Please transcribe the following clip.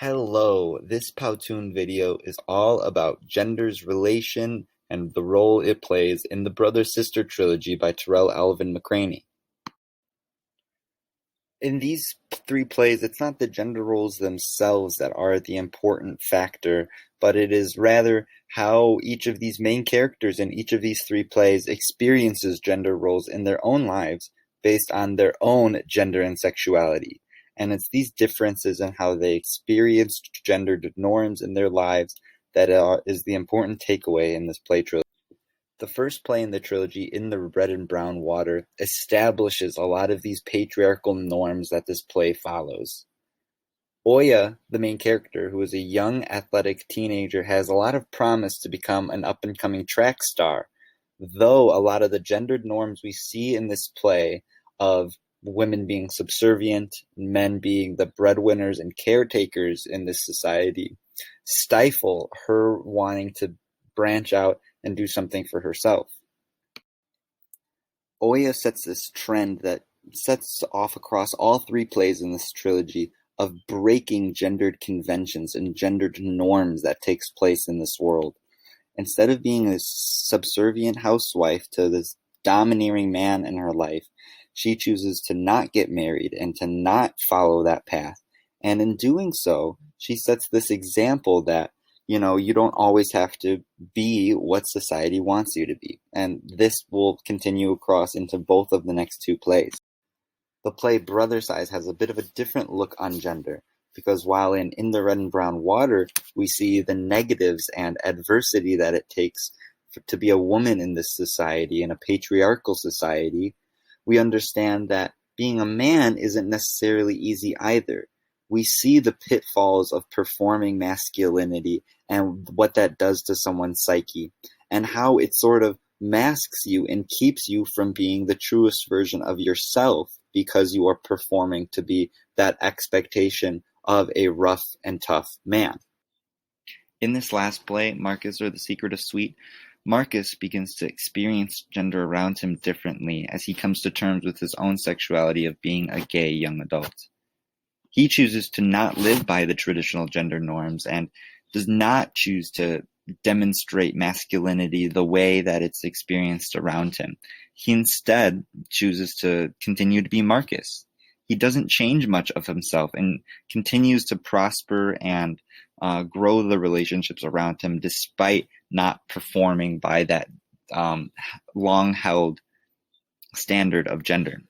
Hello, this Powtoon video is all about gender's relation and the role it plays in the Brother-Sister trilogy by Terrell Alvin McCraney. In these three plays, it's not the gender roles themselves that are the important factor, but it is rather how each of these main characters in each of these three plays experiences gender roles in their own lives based on their own gender and sexuality. And it's these differences in how they experienced gendered norms in their lives that is the important takeaway in this play trilogy. The first play in the trilogy, In the Red and Brown Water, establishes a lot of these patriarchal norms that this play follows. Oya, the main character, who is a young athletic teenager, has a lot of promise to become an up-and-coming track star, though a lot of the gendered norms we see in this play of women being subservient, men being the breadwinners and caretakers in this society, stifle her wanting to branch out and do something for herself. Oya sets this trend that sets off across all three plays in this trilogy of breaking gendered conventions and gendered norms that takes place in this world. Instead of being this subservient housewife to this domineering man in her life, she chooses to not get married and to not follow that path. And in doing so, she sets this example that, you don't always have to be what society wants you to be. And this will continue across into both of the next two plays. The play Brother's Eyes has a bit of a different look on gender, because while in the Red and Brown Water, we see the negatives and adversity that it takes to be a woman in this society, in a patriarchal society, we understand that being a man isn't necessarily easy either. We see the pitfalls of performing masculinity and what that does to someone's psyche, and how it sort of masks you and keeps you from being the truest version of yourself because you are performing to be that expectation of a rough and tough man. In this last play, Marcus, or The Secret of Sweet, Marcus begins to experience gender around him differently as he comes to terms with his own sexuality of being a gay young adult. He chooses to not live by the traditional gender norms and does not choose to demonstrate masculinity the way that it's experienced around him. He instead chooses to continue to be Marcus. He doesn't change much of himself and continues to prosper and grow the relationships around him despite not performing by that long-held standard of gender.